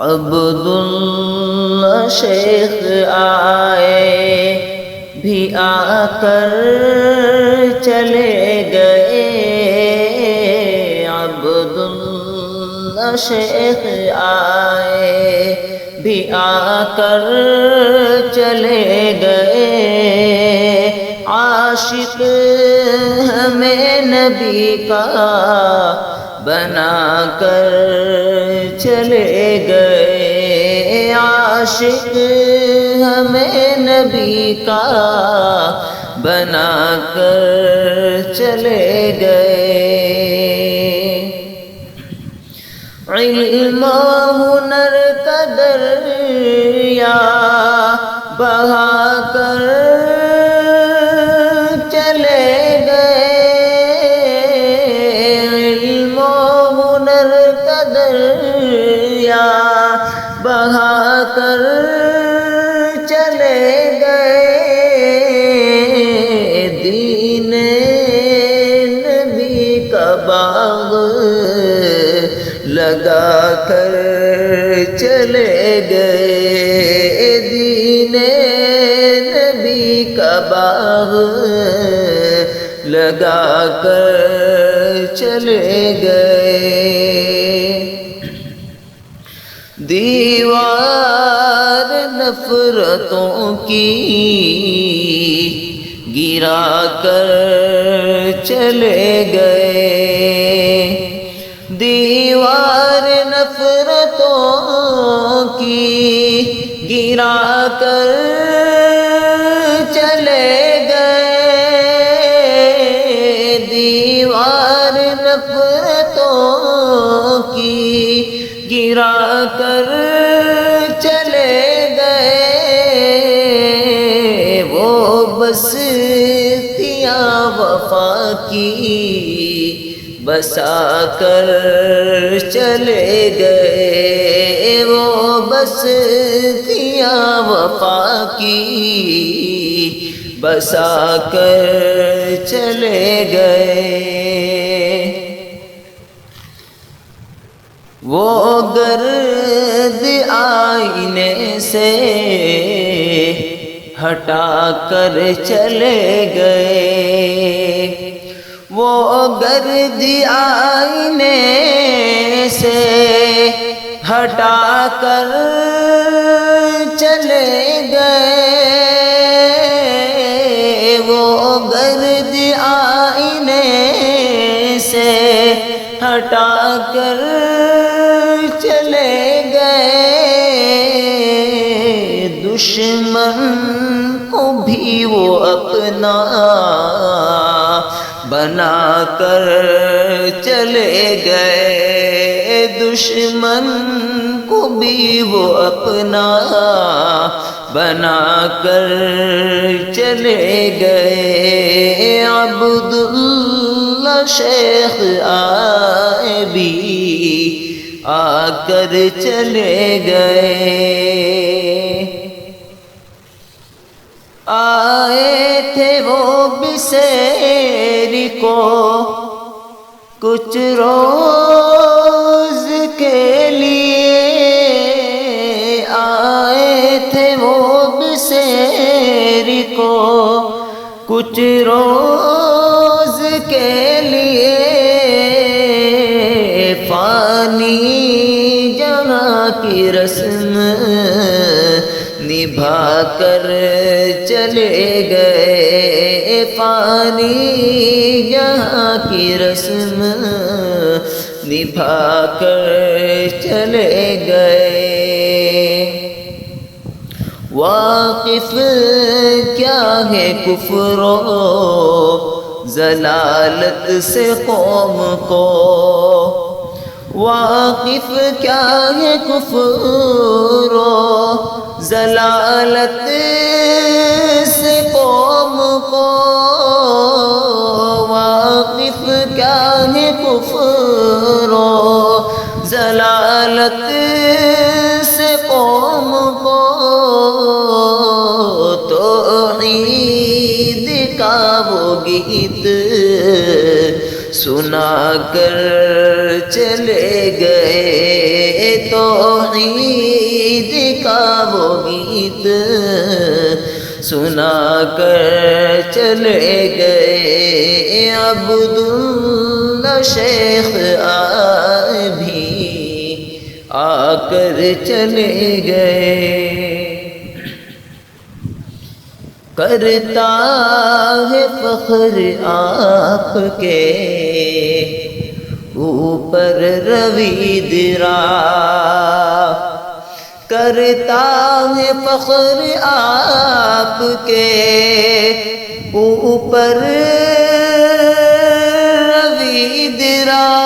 عبداللہ شیخ آئے بھی آ کر چلے گئے، عبداللہ شیخ آئے بھی آ کر چلے گئے، عاشق ہمیں نبی کا بنا کر چلے گئے، عاشق ہمیں نبی کا بنا کر چلے گئے، علم و ہنر کا دریا بہا کر چلے گئے، علم و ہنر کا دریا بہا کر چلے گئے، دین نبی کا باغ لگا کر چلے گئے، دین نبی کا باغ لگا کر چلے گئے، دیوار نفرتوں کی گرا کر چلے گئے، دیوار نفرتوں کی گرا کر چلے گئے، دیوار نفرتوں کی گرا کر چلے گئے، وہ بستیاں وفا کی بسا کر چلے گئے، وہ بستیاں وفا کی بسا کر چلے گئے، وہ گرد آئینے سے ہٹا کر چلے گئے، وہ گرد آئینے سے ہٹا کر چلے گئے، وہ گرد آئینے سے ہٹا کر چلے گئے، دشمن کو بھی وہ اپنا بنا کر چلے گئے، دشمن کو بھی وہ اپنا بنا کر چلے گئے، عبداللہ شیخ آئے بھی آ کر چلے گئے، آئے تھے وہ بسیر کو کچھ روز کے لیے، آئے تھے وہ بسیر کو کچھ روز کے لیے، فانی جہاں کی رسم نبھا کر چلے گئے، فانی جہاں کی رسم نبھا کر چلے گئے، واقف کیا ہے کفر و ضلالت سے قوم کو، واقف کیا ہے کفر و ضلالت سے قوم کو، واقف کیا ہے کفر و ضلالت سے قوم کو، توحید کا وہ گیت سنا کر چلے گئے، توحید کا وہ گیت سنا کر چلے گئے عبداللہ شیخ بھی آ کر چلے گئے کرتا ہے فخر آپ کے اوپر روید راہ کرتا ہے فخر آپ کے اوپر روید راہ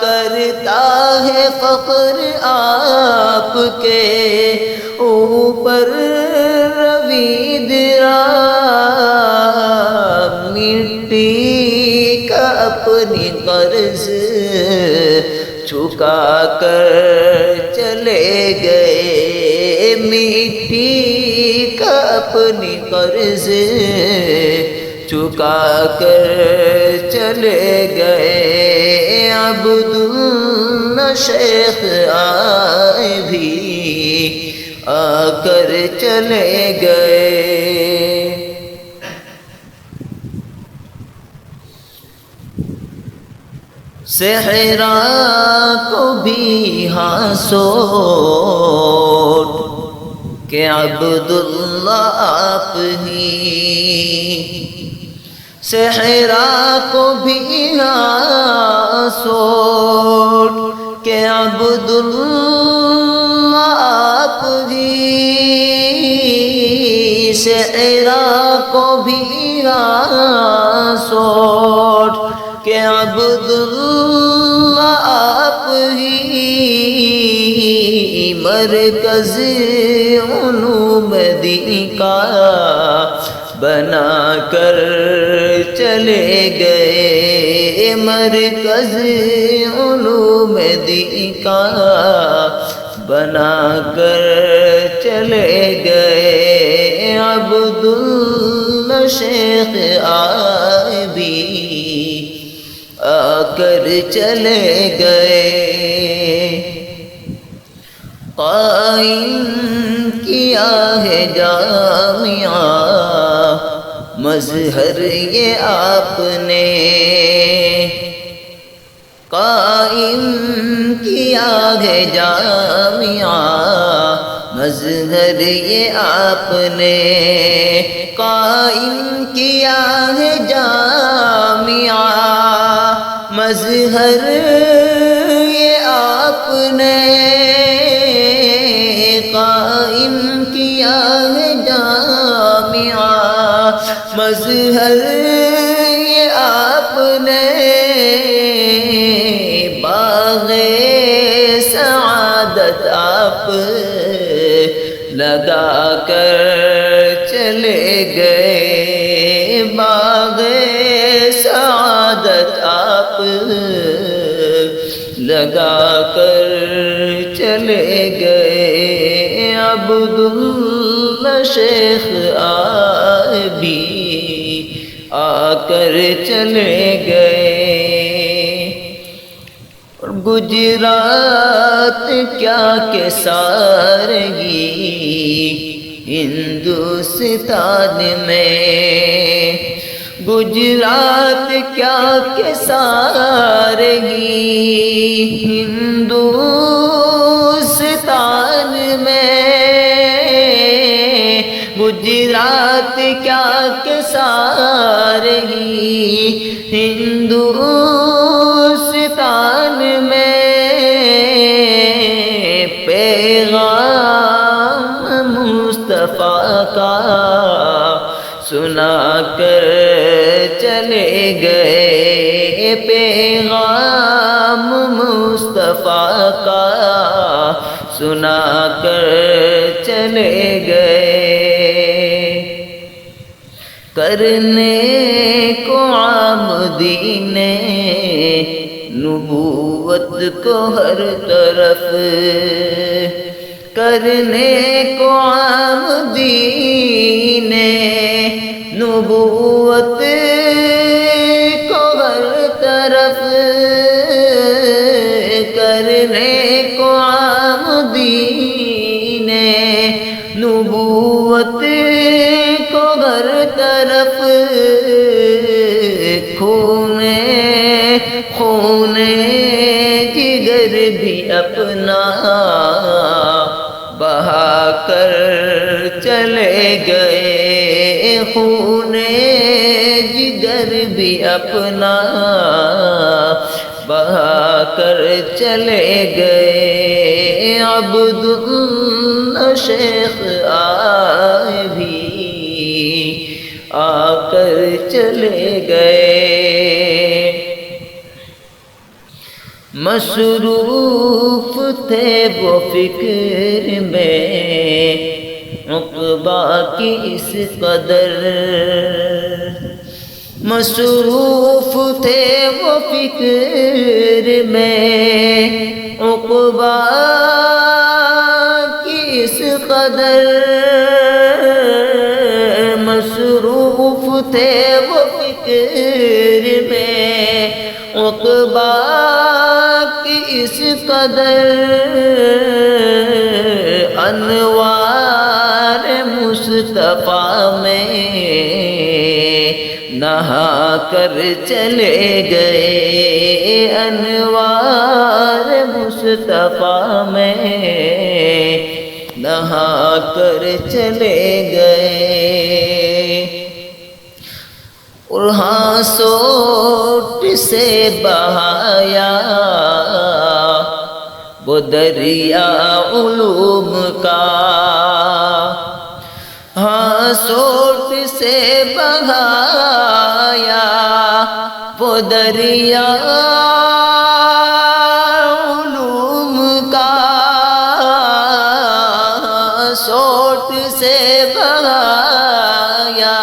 کرتا ہے فخر آپ کے اوپر روید راہ مٹی کا اپنی قرض چکا کر چلے گئے مٹی کا اپنی قرض چکا کر چلے گئے عبداللہ شیخ بھی آ کر چلے گئے صحرا کو بھی سوٹ کہ عبداللہ آپ ہی صحرا کو بھی سوٹ کہ عبداللہ آپ ہی صحرا کو بھی سوٹ کہ عبداللہ آپ ہی مرکز علوم دین کا بنا کر چلے گئے مرکز علوم دین کا بنا کر چلے گئے عبداللہ شیخ بھی آ کر چلے گئے قائم کیا ہے جامعہ مظہر یہ آپ نے قائم کیا ہے جامعہ مظہر یہ آپ نے قائم کیا ہے جامعہ مظہر یہ آپ نے قائم کیا ہے جامعہ مظہر یہ آپ نے باغ سعادت آپ لگا کر چلے گئے باغ سعادت آپ لگا کر چلے گئے عبداللہ شیخ بھی آ کر چلے گئے اور گجرات کیا کہ سارگی ہندوستان میں گجرات کیا کہ سارگی ہندوستان میں گجرات کیا کہ سارگی ہندوستان میں پیغام مصطفیٰ کا سنا کر چلے گئے پیغام مصطفیٰ کا سنا کر چلے گئے کرنے کو عام دین نبوت کو ہر طرف کرنے کو عام دین نبوت کو ہر طرف کرنے کو عامدین نبوت کو ہر طرف خون جگر بھی اپنا بہا کر چلے گئے، خون جگر بھی اپنا بہا کر چلے گئے۔ عبداللہ شیخ آئے بھی آ کر چلے گئے۔ مصروف تھے وہ فکر میں عقبہ کی اس قدر، مصروف تھے وہ فکر میں عقبہ کی اس قدر، مصروف تھے وہ فکر میں عقبہ کی اس قدر، انوار مصطفیٰ میں نہا کر چلے گئے، انوار مصطفیٰ میں نہا کر چلے گئے۔ اور ہاں سوٹ سے بہایا وہ دریا علوم کا، ہاں سوٹ سے بہایا وہ دریا علوم کا، سوٹ سے بہایا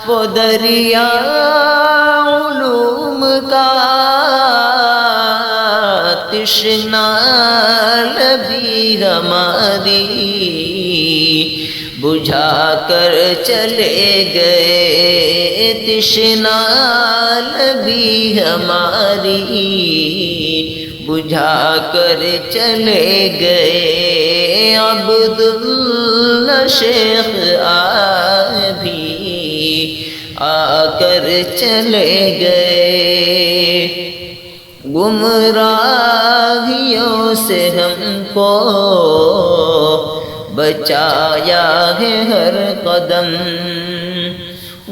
وہ دریا علوم کا، تشنا لبی ہماری بجھا کر چلے گئے، تشنا لبی ہماری بجھا کر چلے گئے۔ عبداللہ شیخ آئے بھی آ کر چلے گئے، گمراہیوں سے ہم کو بچایا ہے ہر قدم،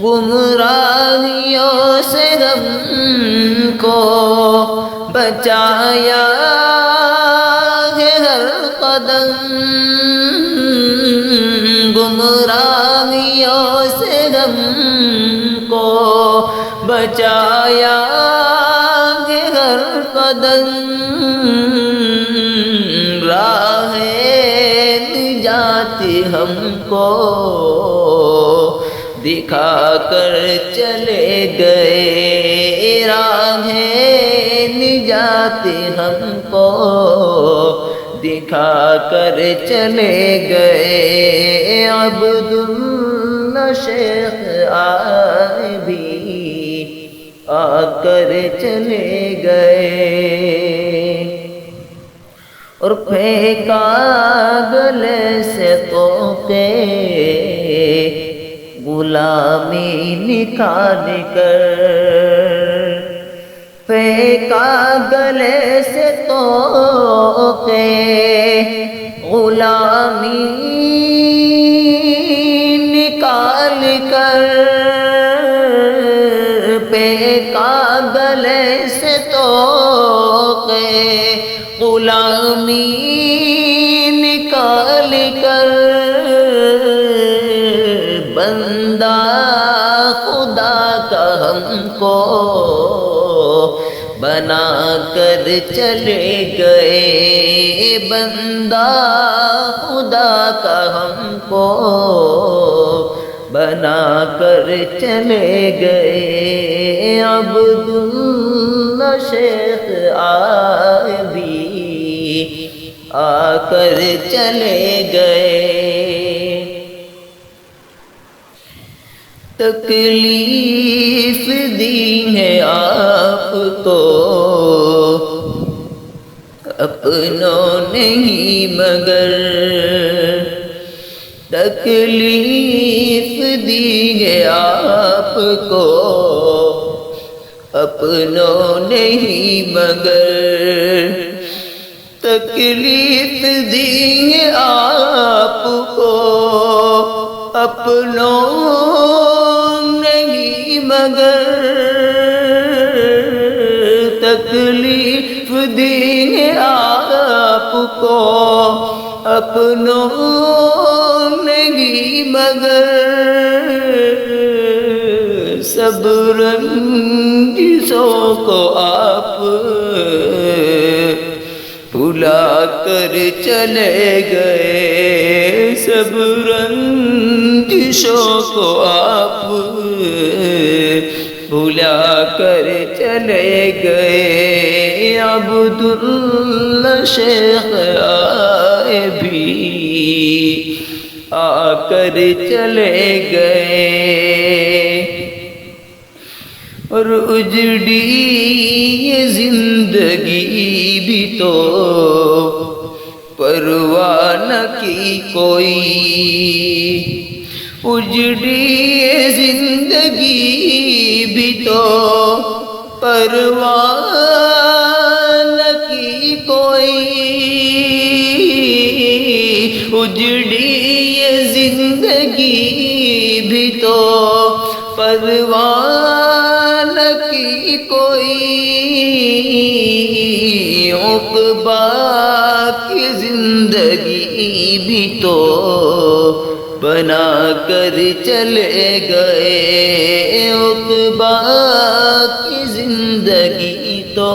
گمراہیوں سے ہم کو بچایا ہے ہر قدم، گمراہیوں سے ہم کو بچایا ہے ہر قدم، راہ نجات ہم کو دکھا کر چلے گئے، راہ نجات ہم کو دکھا کر چلے گئے۔ عبداللہ شیخ آئے بھی آ کر چلے گئے، اور پھینکا گلے سے طوقے غلامی نکال کر، پھینکا گلے سے طوقے غلامی نکال کر، پھینکا گلے سے طوقے غلامی نکال کر، بندہ خدا کا ہم کو بنا کر چلے گئے، بندہ خدا کا ہم کو بنا کر چلے گئے۔ عبداللہ شیخ آئے بھی آ کر چلے گئے، تکلیف دی ہے آپ کو اپنوں نہیں مگر تکلیف دی ہے آپ کو، اپنوں نہیں مگر تکلیف دی ہے آپ کو، اپنوں نہیں مگر تکلیف دی ہے آپ کو، اپنوں نہیں مگر سب رنجشوں کو آپ بھلا کر چلے گئے، سب رنجشوں کو آپ بھلا کر چلے گئے۔ عبداللہ شیخ آئے بھی آ کر چلے گئے، اور اجڑی یہ زندگی بھی تو پرواہ نہ کی کوئی، اجڑی یہ زندگی بھی تو پرواہ نہ کی کوئی، اجڑی یہ زندگی بھی تو پرواہ نہ کی کوئی، عقبہ کی زندگی بھی تو بنا کر چلے گئے، عقبہ کی زندگی تو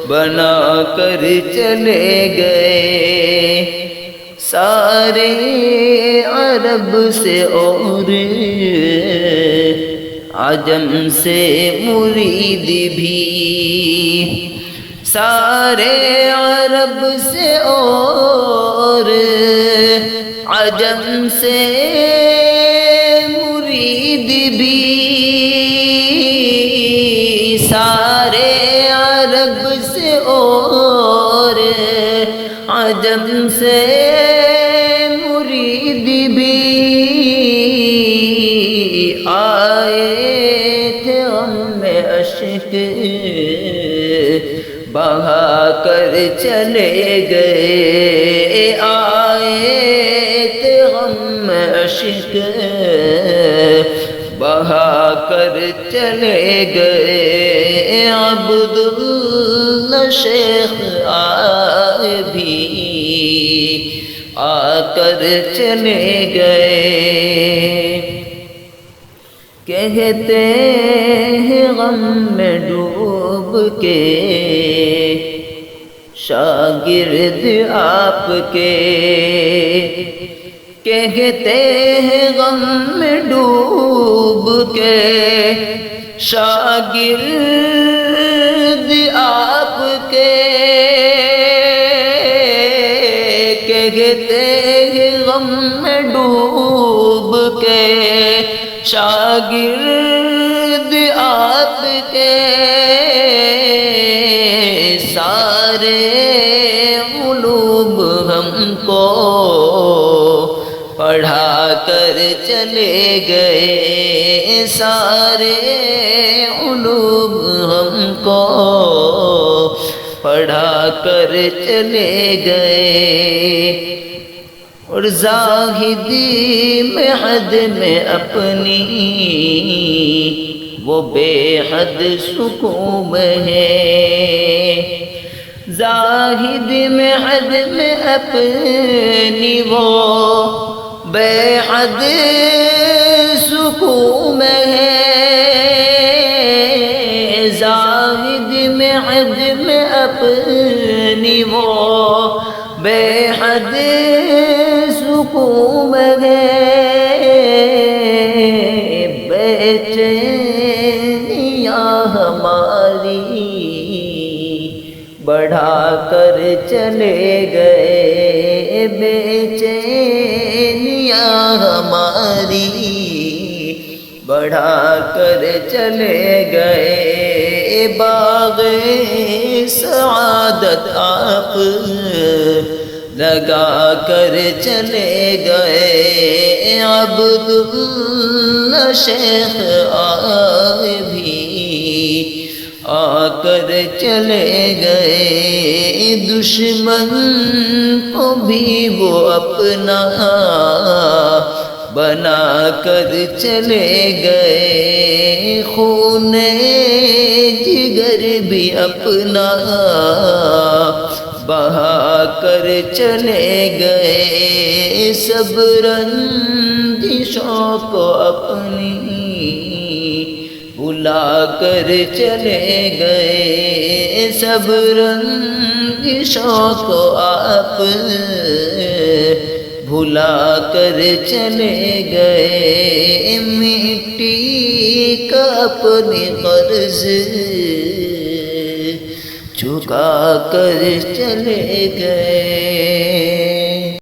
بنا کر چلے گئے، سارے عرب سے اور عجم سے مرید بھی، سارے عرب سے اور عجم سے مرید بھی، سارے عرب سے اور عجم سے مرید بھی آئے تھے غم میں اشک بہا کر چلے گئے، آئے تھے غم میں اشک بہا کر چلے گئے، عبداللہ شیخ آئے بھی آ کر چلے گئے، کہتے ہیں غم میں ڈوب کے شاگرد آپ کے، کہتے ہیں غم میں ڈوب کے شاگرد آپ کے، کہتے ہیں غم میں ڈوب کے شاگرد آپ کے، سارے علوم ہم کو پڑھا کر چلے گئے، سارے علوم ہم کو پڑھا کر چلے گئے، اور زاہدی میں حد میں اپنی وہ بے حد سکون ہے، زاہد میں حد میں اپنی وہ بے حد سکون ہے، زاہد میں حد میں اپنی وہ بے حد سکون ہے، بے چینیاں ہماری بڑھا کر چلے گئے، بے چینیاں ہماری بڑھا کر چلے گئے، باغ سعادت آپ لگا کر چلے گئے، عبداللہ شیخ آئے بھی آ کر چلے گئے، دشمن کو بھی وہ اپنا بنا کر چلے گئے، خون جگر بھی اپنا بہا کر چلے گئے، سب رنجشوں کو اپنی بھلا کر چلے گئے، سب رنجشوں کو آپ بھلا کر چلے گئے، مٹی کا اپنی قرض چکا کر چلے گئے۔